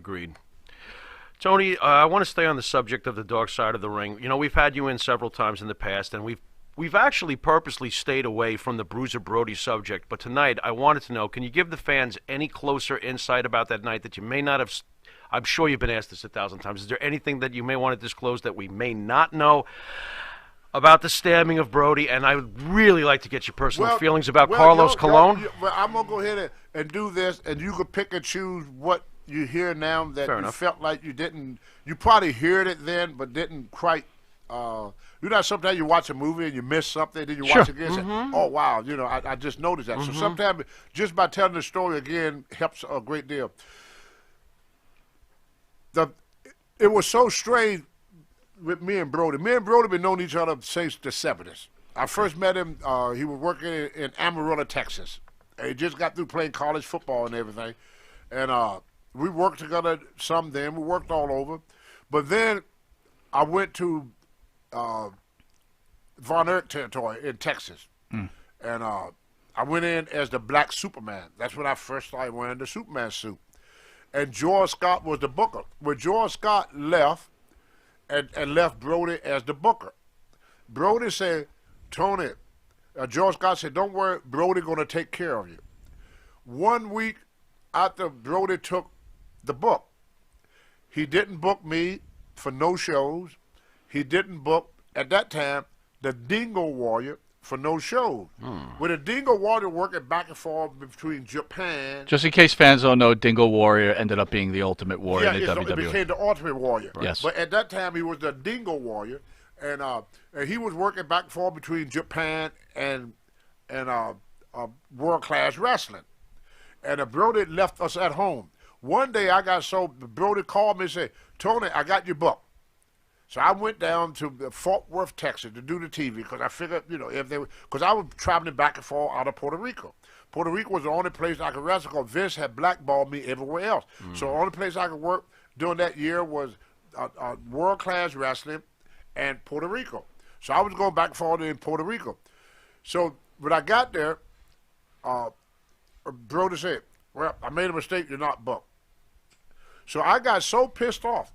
Agreed. Tony, I want to stay on the subject of the dark side of the ring. You know, we've had you in several times in the past, and we've actually purposely stayed away from the Bruiser Brody subject. But tonight, I wanted to know: can you give the fans any closer insight about that night that you may not have? I'm sure you've been asked this 1,000 times. Is there anything that you may want to disclose that we may not know about the stabbing of Brody? And I would really like to get your personal feelings about Carlos Colon. Well, I'm gonna go ahead and do this, and you could pick and choose what you hear now that Fair you enough. felt like you didn't. You probably heard it then, but didn't quite. You know, sometimes you watch a movie and you miss something, then you watch it again and say, "Oh wow," you know, I just noticed that. So sometimes just by telling the story again helps a great deal. It was so strange with me and Brody. Me and Brody been known each other since the 70s. I first met him. He was working in Amarillo, Texas. And he just got through playing college football and everything, and we worked together some. Then we worked all over, but then I went to Von Erich territory in Texas, and I went in as the Black Superman. That's when I first started wearing the Superman suit. And George Scott was the booker. When George Scott left, and left Brody as the booker, Brody said, "Tony," George Scott said, "Don't worry, Brody going to take care of you." 1 week after Brody took the book, he didn't book me for no shows. He didn't book, at that time, the Dingo Warrior for no shows. With the Dingo Warrior working back and forth between Japan. Just in case fans don't know, Dingo Warrior ended up being the Ultimate Warrior in the it WWE. became the Ultimate Warrior. Yes. But at that time, he was the Dingo Warrior, and he was working back and forth between Japan and World Class Wrestling. And Brody left us at home. One day, Brody called me and said, "Tony, I got your book." So I went down to Fort Worth, Texas, to do the TV because I figured, you know, because I was traveling back and forth out of Puerto Rico. Puerto Rico was the only place I could wrestle because Vince had blackballed me everywhere else. So the only place I could work during that year was World Class Wrestling and Puerto Rico. So I was going back and forth in Puerto Rico. So when I got there, Brody said, "Well, I made a mistake. You're not booked." So I got so pissed off,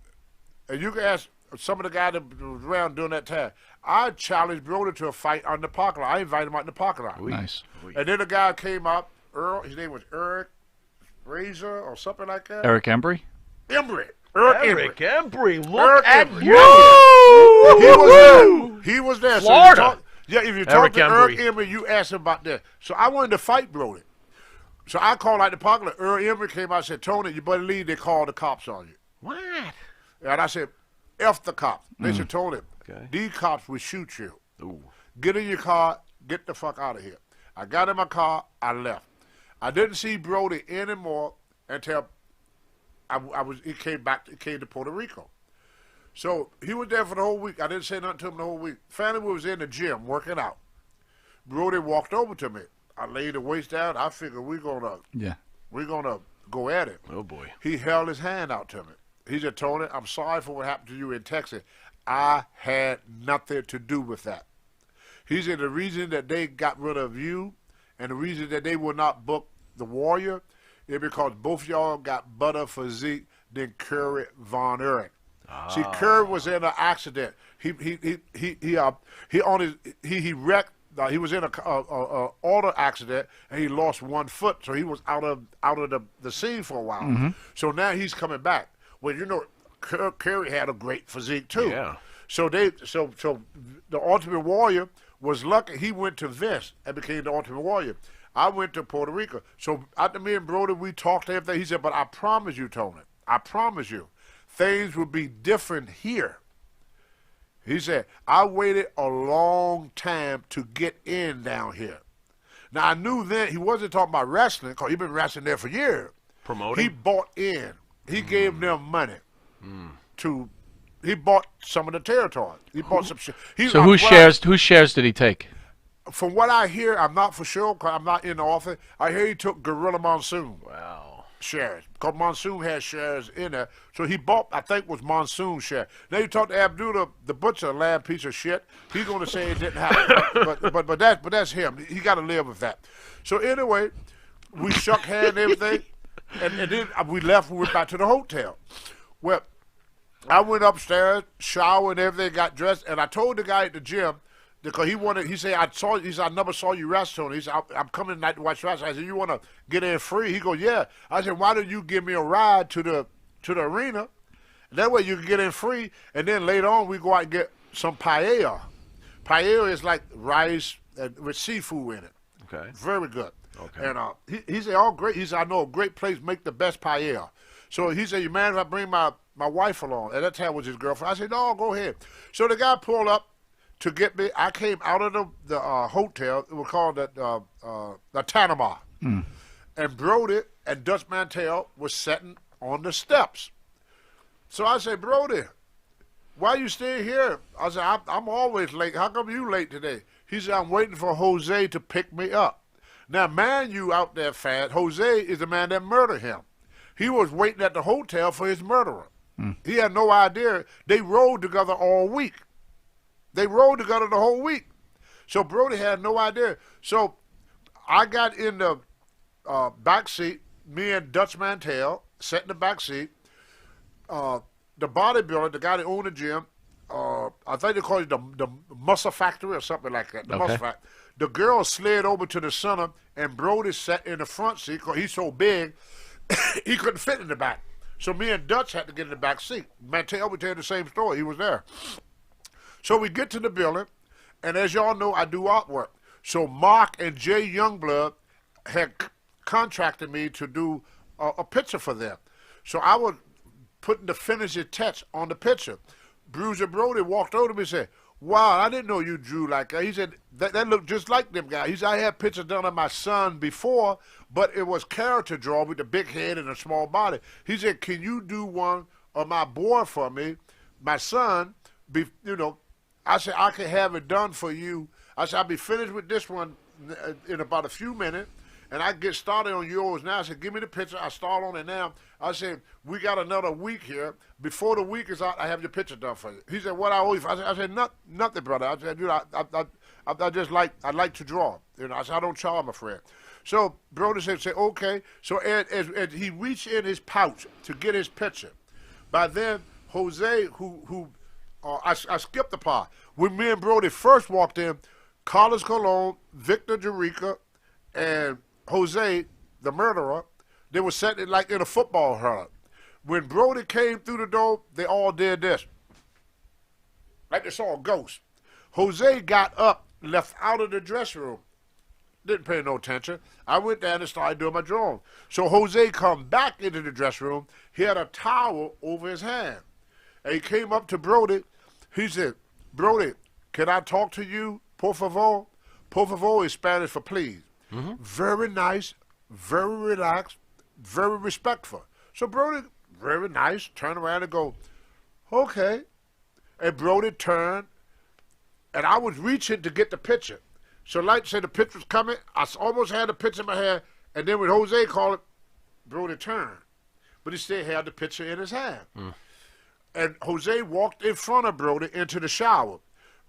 and you can ask some of the guys that was around during that time. I challenged Brody to a fight on the parking lot. I invited him out in the parking lot. Nice. And then the guy came up, Earl. His name was Eric Razor or something like that. Eric Embry? Embry. Eric Embry, look Eric at Embry. you! He was there. Florida. So if you talk Eric to Embry. Eric Embry, you ask him about that. So I wanted to fight Brody. So I called out the parking lot. Earl Embry came out and said, "Tony, you better leave. They called the cops on you." What? And I said, "F the cops." They said, "Tony, these cops will shoot you. Ooh. Get in your car. Get the fuck out of here." I got in my car. I left. I didn't see Brody anymore until he came back. He came to Puerto Rico. So he was there for the whole week. I didn't say nothing to him the whole week. Finally, we was in the gym working out. Brody walked over to me. I laid the waist down. I figured we're gonna go at it. Oh boy. He held his hand out to me. He said, "Tony, I'm sorry for what happened to you in Texas. I had nothing to do with that." He said the reason that they got rid of you and the reason that they would not book the Warrior is because both of y'all got better physique than Curry Von Erich. See, Curry was in an accident. He wrecked. He was in a auto accident and he lost 1 foot, so he was out of the scene for a while. So now he's coming back. Well, you know, Curry had a great physique too. Yeah. So the Ultimate Warrior was lucky. He went to Vince and became the Ultimate Warrior. I went to Puerto Rico. So after me and Brody, we talked to everything. He said, "But I promise you, Tony, I promise you, things will be different here." He said, "I waited a long time to get in down here." Now, I knew then he wasn't talking about wrestling because he'd been wrestling there for years. Promoting? He bought in. He gave them money he bought some of the territory. He bought some shit. So whose shares did he take? From what I hear, I'm not for sure because I'm not in the office. I hear he took Gorilla Monsoon shares because Monsoon has shares in there. So he bought, I think, was Monsoon share. Now you talk to Abdullah, the butcher, a lab piece of shit. He's going to say it didn't happen, but that's him. He got to live with that. So anyway, we shook hands and everything. and then we left. We went back to the hotel. Well, I went upstairs, showered and everything, got dressed, and I told the guy at the gym because he said I never saw you wrestle. He said I'm coming tonight to watch wrestling. I said you want to get in free? He goes yeah. I said why don't you give me a ride to the arena? That way you can get in free, and then later on we go out and get some paella. Paella is like rice with seafood in it. Okay. Very good. Okay. And he said, "Oh, great." He said, "I know a great place make the best paella." So he said, "You mind if I bring my wife along?" At that time was his girlfriend. I said, "No, go ahead." So the guy pulled up to get me. I came out of the hotel. It was called the Tanama. And Brody and Dutch Mantel was sitting on the steps. So I said, "Brody, why you staying here?" I said, I'm always late. How come you late today?" He said, "I'm waiting for Jose to pick me up." Now, man, you out there, Fat, Jose is the man that murdered him. He was waiting at the hotel for his murderer. He had no idea. They rode together all week. They rode together the whole week. So Brody had no idea. So I got in the back seat, me and Dutch Mantel sat in the back seat. The bodybuilder, the guy that owned the gym, I think they call it the Muscle Factory or something like that. The Muscle Factory. The girl slid over to the center, and Brody sat in the front seat because he's so big, he couldn't fit in the back. So me and Dutch had to get in the back seat. Mantel would tell you the same story. He was there. So we get to the building, and as y'all know, I do artwork. So Mark and Jay Youngblood had contracted me to do a picture for them. So I was putting the finishing touch on the picture. Bruiser Brody walked over to me and said, "Wow, I didn't know you drew like that." He said, that looked just like them guys. He said, "I had pictures done of my son before, but it was character draw with the big head and a small body." He said, "Can you do one of my boy for me, my son?" I said, "I can have it done for you." I said, "I'll be finished with this one in about a few minutes, and I get started on yours now." I said, "Give me the picture. I start on it now." I said, "We got another week here. Before the week is out, I have your picture done for you." He said, "What I owe you?" I said, "Nothing, brother." I said, I just like to draw. I said, "I don't charge, my friend." So Brody said, "Okay." So as he reached in his pouch to get his picture, by then Jose, I skipped the part. When me and Brody first walked in, Carlos Colon, Victor Jerica, and Jose, the murderer, they were sitting like in a football huddle. When Brody came through the door, they all did this. Like they saw a ghost. Jose got up, left out of the dressing room. Didn't pay no attention. I went down and started doing my drawing. So Jose come back into the dressing room. He had a towel over his hand. And he came up to Brody. He said, "Brody, can I talk to you, por favor?" Por favor is Spanish for please. Very nice, very relaxed, very respectful. So Brody, very nice, turned around and go, "Okay." And Brody turned, and I was reaching to get the picture. So like say the picture was coming, I almost had the picture in my hand, and then when Jose called it, Brody turned. But he still had the picture in his hand. And Jose walked in front of Brody into the shower.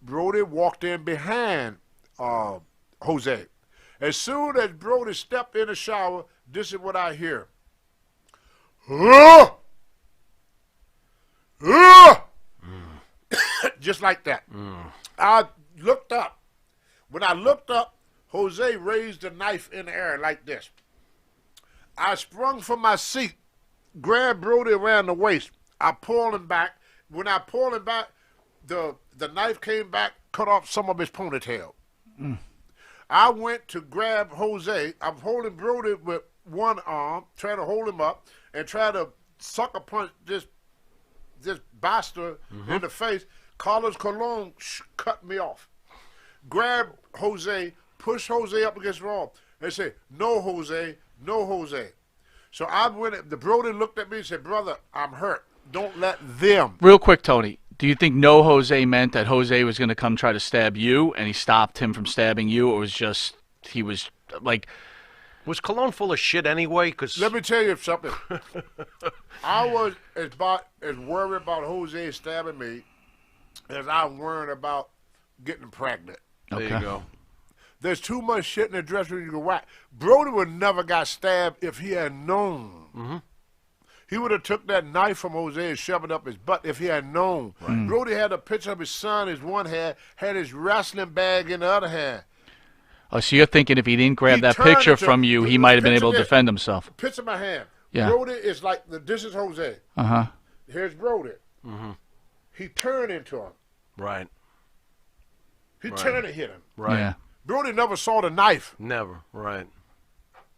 Brody walked in behind Jose. As soon as Brody stepped in the shower, this is what I hear. Just like that. I looked up. When I looked up, Jose raised the knife in the air like this. I sprung from my seat, grabbed Brody around the waist. I pulled him back. When I pulled him back, the knife came back, cut off some of his ponytail. I went to grab Jose. I'm holding Brody with one arm, trying to hold him up, and try to sucker punch this bastard in the face. Carlos Colon cut me off. Grab Jose, push Jose up against the wall, and say, "No, Jose, no, Jose." So I went. The Brody looked at me and said, "Brother, I'm hurt. Don't let them." Real quick, Tony, do you think no Jose meant that Jose was going to come try to stab you and he stopped him from stabbing you, or was just he was like... Was Cologne full of shit anyway? Cause let me tell you something. I was as worried about Jose stabbing me as I'm worried about getting pregnant. there you go. There's too much shit in the dressing room you can whack. Brody would never got stabbed if he had known. Mm-hmm. He would have took that knife from Jose and shoved it up his butt if he had known. Right. Brody had a picture of his son in his one hand, had his wrestling bag in the other hand. Oh, so you're thinking if he didn't grab that picture from you, he might have been able to defend himself. Picture my hand. Yeah. Brody is like, this is Jose. Uh-huh. Here's Brody. Mm-hmm. He turned into him. Right. He turned and hit him. Right. Yeah. Brody never saw the knife. Never. Right.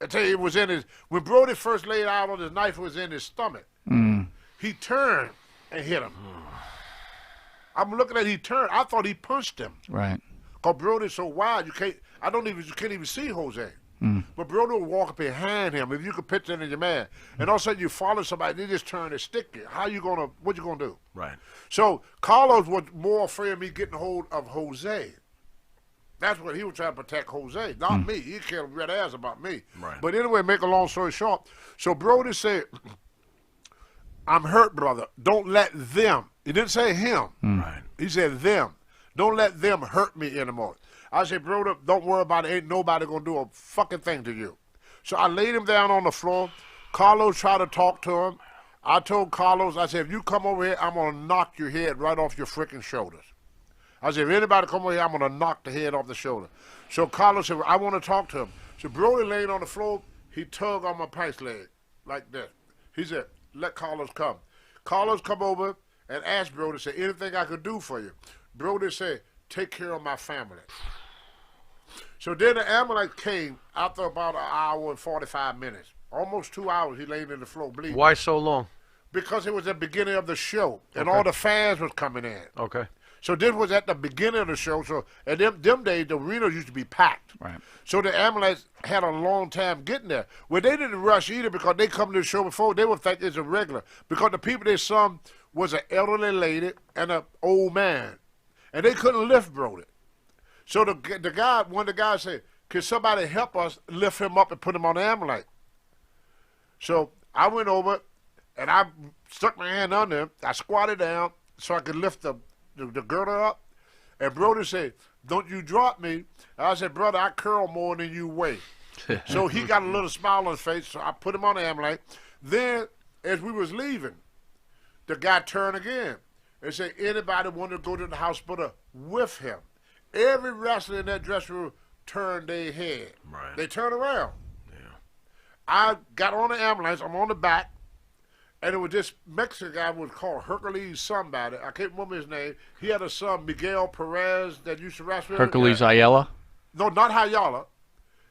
I tell you, it was in his, when Brody first laid out on his knife, it was in his stomach. He turned and hit him. I'm looking at he turned. I thought he punched him. Right. Because Brody's so wide, you can't even see Jose. But Brody will walk up behind him. If you could picture it in your man, and all of a sudden you follow somebody, they just turn and stick you. What you gonna do? Right. So Carlos was more afraid of me getting hold of Jose. That's what he was trying to protect Jose, not me. He cared red ass about me. Right. But anyway, make a long story short. So Brody said, I'm hurt, brother. Don't let them. He didn't say him. Right. He said them. Don't let them hurt me anymore. I said, brother, don't worry about it. Ain't nobody going to do a fucking thing to you. So I laid him down on the floor. Carlos tried to talk to him. I told Carlos, I said, if you come over here, I'm going to knock your head right off your freaking shoulders. I said, if anybody come over here, I'm going to knock the head off the shoulder. So Carlos said, well, I want to talk to him. So Brody laying on the floor, he tugged on my pants leg like this. He said, let Carlos come. Carlos come over and asked Brody, said, anything I could do for you? Brody said, take care of my family. So then the ambulance came after about an hour and 45 minutes. Almost 2 hours he laid in the floor bleeding. Why so long? Because it was the beginning of the show, and all the fans was coming in. Okay. So this was at the beginning of the show. So at them days, the arena used to be packed. Right. So the ambulance had a long time getting there. Well, they didn't rush either because they come to the show before. They would think it's a regular. Because the people they saw was an elderly lady and an old man. And they couldn't lift Brody. So one of the guys said, can somebody help us lift him up and put him on the ambulance? So I went over and I stuck my hand under him. I squatted down so I could lift the girder up. And Brody said, don't you drop me. I said, brother, I curl more than you weigh. So he got a little smile on his face, so I put him on the ambulance. Then, as we was leaving, the guy turned again and said, anybody want to go to the hospital with him? Every wrestler in that dressing room turned their head. Right. They turned around. Yeah. I got on the ambulance. I'm on the back. And it was this Mexican guy was called Hercules somebody. I can't remember his name. He had a son, Miguel Perez, that used to wrestle. Hercules Ayala? No, not Hayala.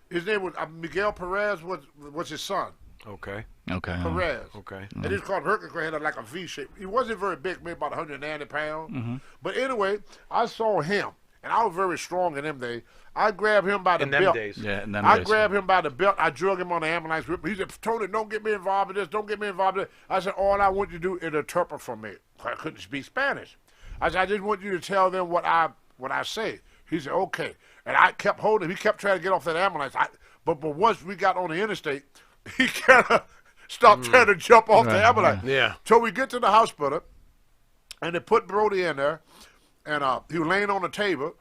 His name was Miguel Perez was his son. Okay. Perez. Okay. And he was called Hercules. He had like a V shape. He wasn't very big, maybe about 190 pounds. But anyway, I saw him. And I was very strong in them days. I grabbed him by the belt. Yeah, in them I days. grabbed him by the belt. I drug him on the ambulance. He said, Tony, don't get me involved in this. Don't get me involved in this. I said, all I want you to do is interpret for me. I couldn't speak Spanish. I said, I just want you to tell them what I say. He said, okay. And I kept holding him. He kept trying to get off that ambulance. But once we got on the interstate, he kind of stopped trying to jump off the ambulance. Yeah. So we get to the hospital, and they put Brody in there, and he was laying on the table,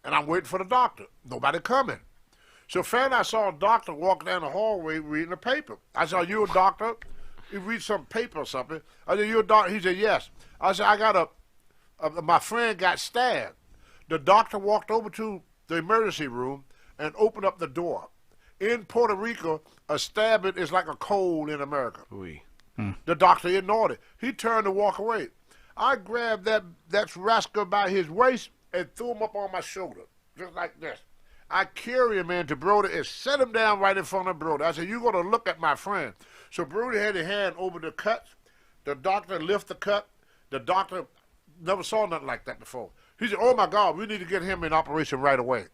and I'm waiting for the doctor. Nobody coming. So finally I saw a doctor walking down the hallway reading a paper. I said, are you a doctor? He reads some paper or something. I said, you a doctor? He said, yes. I said, I got my friend got stabbed. The doctor walked over to the emergency room and opened up the door. In Puerto Rico, a stabbing is like a cold in America. Oui. The doctor ignored it. He turned to walk away. I grabbed that rascal by his waist and threw him up on my shoulder, just like this. I carry him into Brody and set him down right in front of Brody. I said, you're going to look at my friend. So Brody had his hand over the cut. The doctor lifted the cut. The doctor never saw nothing like that before. He said, oh, my God, we need to get him in operation right away.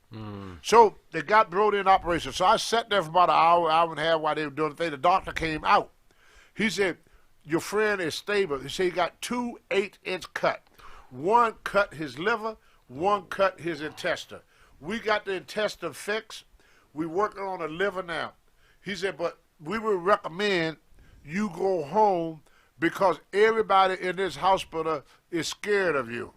So they got Brody in operation. So I sat there for about an hour and a half while they were doing the thing. The doctor came out. He said, your friend is stable. He said he got 2 8-inch cuts. One cut his liver, one cut his intestine. We got the intestine fixed. We working on the liver now. He said, but we would recommend you go home because everybody in this hospital is scared of you.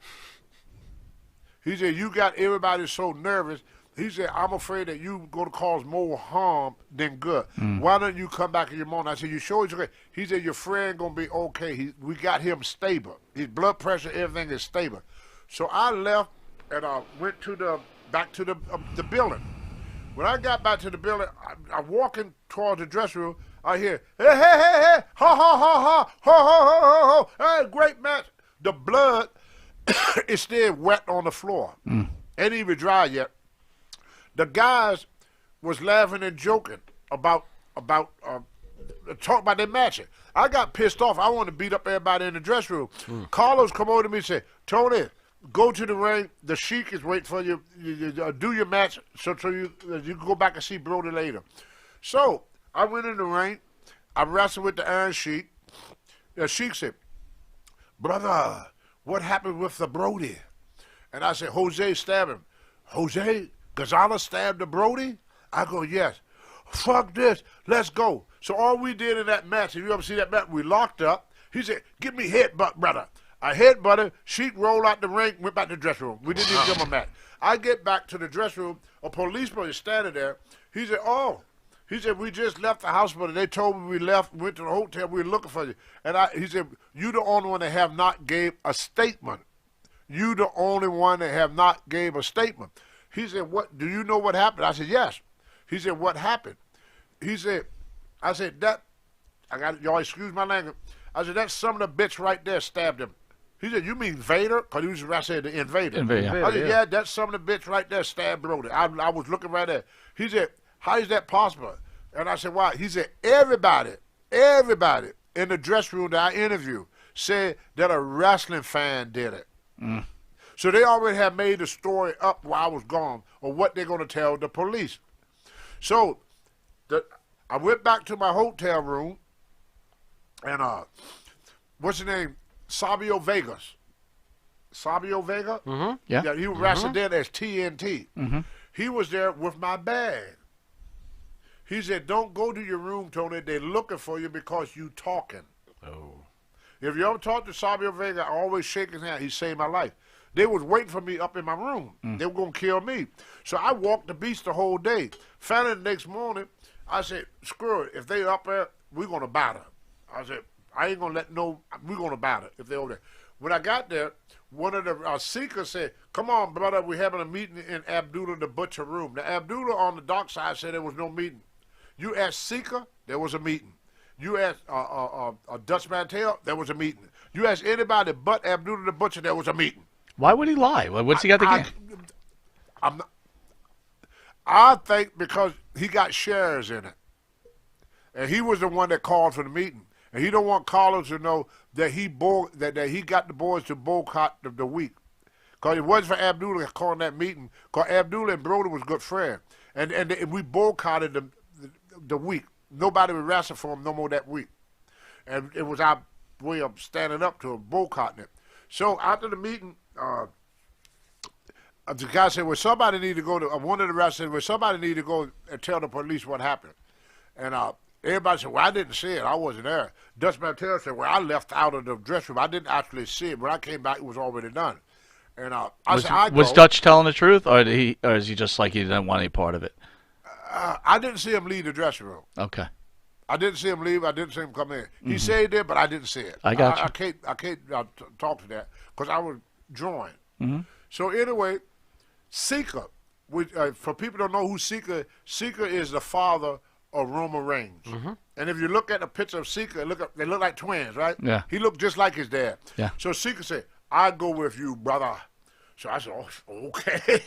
He said, you got everybody so nervous He said, I'm afraid that you're going to cause more harm than good. Why don't you come back in your morning? I said, you sure he's okay? He said, your friend going to be okay. We got him stable. His blood pressure, everything is stable. So I left and I went back to the building. When I got back to the building, I'm walking towards the dressing room. I hear, hey, hey, hey, hey, ha, ha, ha, ha, ha, ha, ha, ha, ha. Hey, great match. The blood is still wet on the floor. Ain't even dry yet. The guys was laughing and joking about talk about their matching. I got pissed off. I wanted to beat up everybody in the dressing room. Carlos come over to me and said, Tony, go to the ring. The Sheik is waiting for you. Do your match so you can go back and see Brody later. So I went in the ring. I wrestled with the Iron Sheik. The Sheik said, brother, what happened with the Brody? And I said, Jose stabbed him. Jose? Gonzalez stabbed the Brody? I go, yes. Fuck this. Let's go. So all we did in that match, if you ever see that match, we locked up. He said, give me headbutt, brother. I headbutted. Sheik rolled out the ring, went back to the dressing room. We didn't even give him a match. I get back to the dressing room. A policeman is standing there. He said, oh. He said, we just left the hospital. They told me we left, went to the hotel. We were looking for you. And he said, you the only one that have not gave a statement. You the only one that have not gave a statement. He said, what, do you know what happened? I said, yes. He said, what happened? He said, I said, y'all excuse my language. I said, that son of the bitch right there stabbed him. He said, you mean Vader? Because he was, I said, the invader. I said, yeah, that son of the bitch right there stabbed Brody. I was looking right there. He said, how is that possible? And I said, why? He said, everybody in the dressing room that I interviewed said that a wrestling fan did it. So they already had made the story up while I was gone of what they're going to tell the police. So I went back to my hotel room, and what's his name? Sabio Vegas. Sabio Vega? Yeah. He was wrestling there as TNT. He was there with my bag. He said, don't go to your room, Tony. They're looking for you because you talking. Oh. If you ever talk to Sabio Vega, I always shake his hand. He saved my life. They was waiting for me up in my room. They were going to kill me. So I walked the beach the whole day. Finally, the next morning, I said, screw it. If they up there, we're going to battle. I said, I ain't going to we're going to battle if they over there. When I got there, one of the seekers said, come on, brother, we're having a meeting in Abdullah the Butcher room. Now, Abdullah on the dark side said there was no meeting. You asked Seeker, there was a meeting. You asked Dutch Mantel, there was a meeting. You asked anybody but Abdullah the Butcher, there was a meeting. Why would he lie? What's he got to gain? I think because he got shares in it. And he was the one that called for the meeting. And he don't want Carlos to know that he got the boys to boycott the week. Because it wasn't for Abdullah calling that meeting. Because Abdullah and Brody was good friends. And we boycotted the week. Nobody would wrestle for him no more that week. And it was our way of standing up to him, boycotting it. So after the meeting, the guy said, well, somebody need to go to, one of the wrestlers said, well, somebody need to go and tell the police what happened. And everybody said, well, I didn't see it. I wasn't there. Dutch Mantel said, well, I left out of the dressing room. I didn't actually see it. When I came back, it was already done. And was Dutch telling the truth, or is he just like he didn't want any part of it? I didn't see him leave the dressing room. Okay. I didn't see him leave. I didn't see him come in. He said he did, but I didn't see it. I got you. I can't talk to that because I was drawing. So anyway, Seeker, for people who don't know who Seeker is the father of Roman Reigns. And if you look at the picture of Seeker, they look like twins, right? Yeah. He looked just like his dad. Yeah. So Seeker said, I go with you, brother. So I said, oh, okay.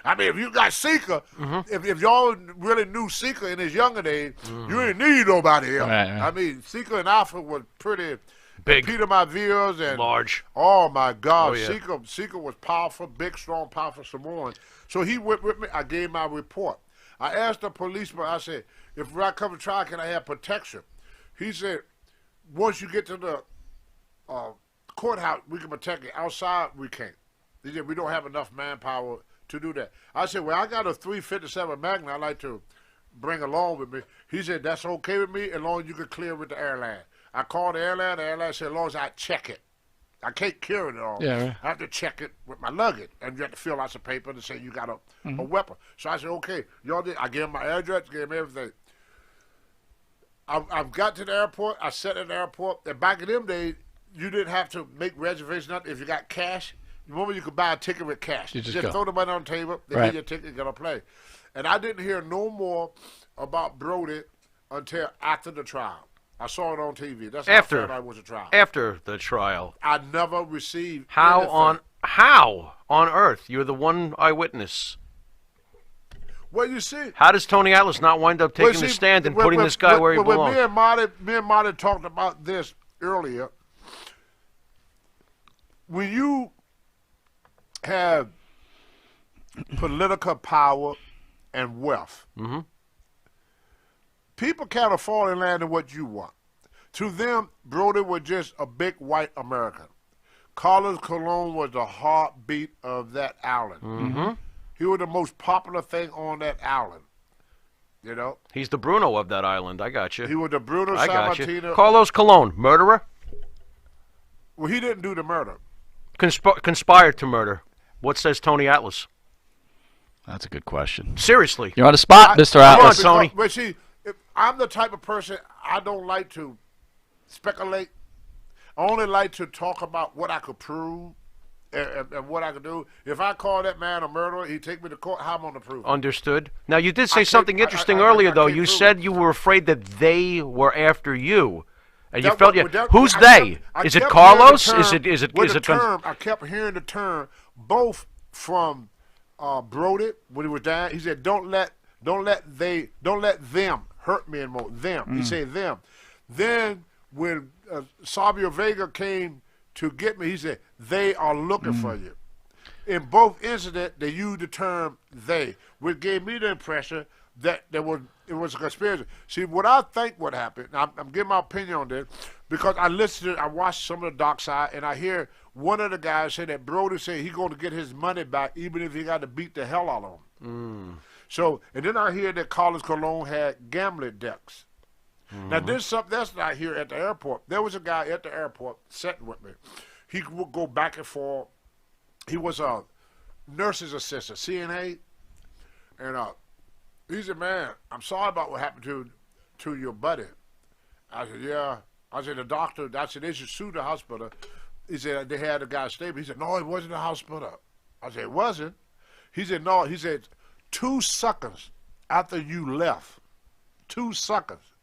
I mean, if you got Seeker, if y'all really knew Seeker in his younger days, you didn't need nobody else. Right. I mean, Seeker and Alpha was pretty big, Peter Mavias and large. Oh my God, Oh, yeah. Seeker was powerful, big, strong, powerful Samoan. So he went with me. I gave my report. I asked the policeman. I said, if I come to trial, can I have protection? He said, once you get to the courthouse, we can protect you. Outside, we can't. He said, we don't have enough manpower to do that. I said, well, I got a .357 Magnum I'd like to bring along with me. He said, that's okay with me as long as you can clear with the airline. I called the airline. The airline said, as long as I check it. I can't carry it all. Yeah, right. I have to check it with my luggage, and you have to fill out some paper to say you got a weapon. So I said, okay, y'all did. I gave him my address, gave him everything. I've got to the airport. I sat at the airport. And back in them days, you didn't have to make reservations. Nothing. If you got cash, remember you could buy a ticket with cash. You just go. throw the money on the table. They Right. give you a ticket and get on a plane. And I didn't hear no more about Brody until after the trial. I saw it on TV. That's how I found out it was a trial. After the trial. I never received How anything. on earth? You're the one eyewitness. Well, you see. How does Tony Atlas not wind up taking the stand and putting this guy where he belongs? Me and Marty talked about this earlier. When you have political power and wealth, people can't afford to land in what you want. To them, Brody was just a big white American. Carlos Colon was the heartbeat of that island. He was the most popular thing on that island. You know? He's the Bruno of that island. I got you. He was the Bruno I got you. Sammartino. Carlos Colon, murderer? Well, he didn't do the murder. Conspired to murder. What says Tony Atlas? That's a good question. Seriously. You're on the spot, Mr. Atlas. Come on, Tony. But see, I'm the type of person, I don't like to speculate. I only like to talk about what I could prove and what I could do. If I call that man a murderer, he'd take me to court. How am I going to prove it? Understood. Now, you did say something interesting earlier, though. You said you were afraid that they were after you. And you felt who's they? Is it Carlos? Is it I kept hearing the term both from Brody when he was down. He said, "Don't let them hurt me anymore." Them. He said them. Then when Sabio Vega came to get me, he said, "They are looking for you." In both incidents, they used the term "they," which gave me the impression that it was a conspiracy. See, what I think would happen, I'm giving my opinion on this, because I watched some of the dark side, and I hear one of the guys say that Brody said he's going to get his money back even if he got to beat the hell out of him. So, and then I hear that Carlos Colon had gambling debts. Now, there's something that's not here at the airport. There was a guy at the airport sitting with me. He would go back and forth. He was a nurse's assistant, CNA, and he said, "Man, I'm sorry about what happened to your buddy." I said, "Yeah." I said, "The doctor," I said, "They should sue the hospital." He said, "They had a guy stable." He said, "No, it wasn't the hospital." I said, "It wasn't?" He said, "No." He said, 2 seconds after you left, 2 seconds,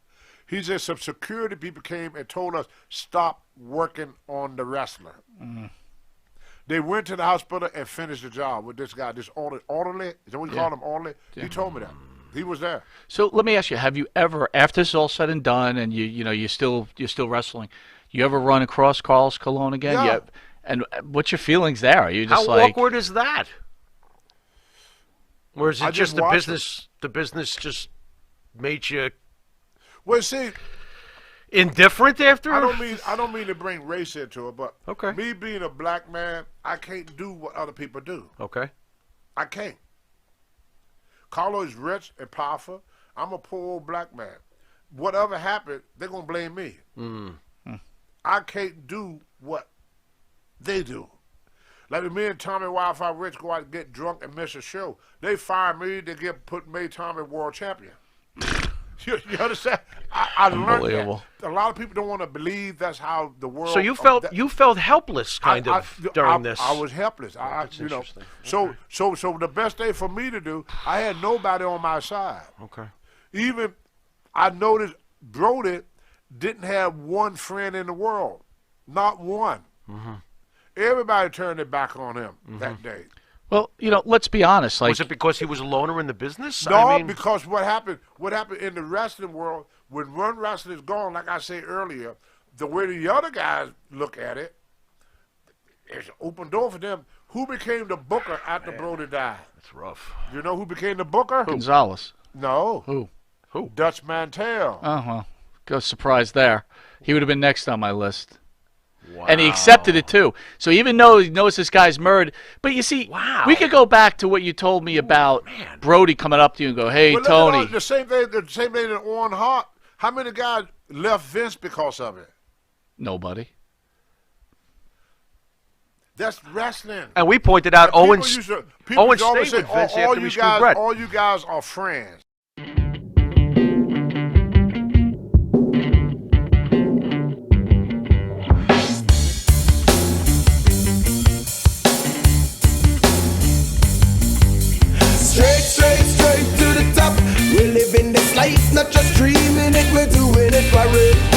he said some security people came and told us, "Stop working on the wrestler." They went to the hospital and finished the job with this guy, this orderly. Is that what you call him, orderly? He told me that. He was there. So let me ask you: have you ever, after this is all said and done, and you're still wrestling, you ever run across Carlos Colon again? Yeah. And what's your feelings there? Are you just How awkward is that? Or is it just the business? The business just made you Well, see, indifferent after? I don't mean to bring race into it, but Okay. me being a black man, I can't do what other people do. Okay. I can't. Carlo is rich and powerful. I'm a poor old black man. Whatever happened, they're gonna blame me. I can't do what they do. Like when me and Tommy Wildfire Rich go out and get drunk and miss a show, they fire me. They made Tommy world champion. You understand? I learned Unbelievable. that. A lot of people don't want to believe that's how the world. So you felt helpless, kind of, during this. I was helpless. That's you know. interesting. So the best thing for me to do, I had nobody on my side. Okay. Even I noticed Brody didn't have one friend in the world, not one. Everybody turned their back on him that day. Well, let's be honest. Like, Was it because he was a loner in the business? No, I mean, because what happened in the wrestling world, when one wrestler is gone, like I said earlier, the way the other guys look at it, it's an open door for them. Who became the booker after Brody died? That's rough. You know who became the booker? Gonzalez. No. Who? Dutch Mantel. Oh, well, go surprise there. He would have been next on my list. Wow. And he accepted it, too. So even though he knows this guy's murdered, but you see, we could go back to what you told me about Brody coming up to you and go, "Hey, Well, Tony." the same thing in Owen Hart. How many guys left Vince because of it? Nobody. That's wrestling. And we pointed out People Owen used to always always stayed say, with Vince all after you we screwed guys, Brett. all you guys are friends. Straight to the top. We're living this life, not just dreaming it, we're doing it for real.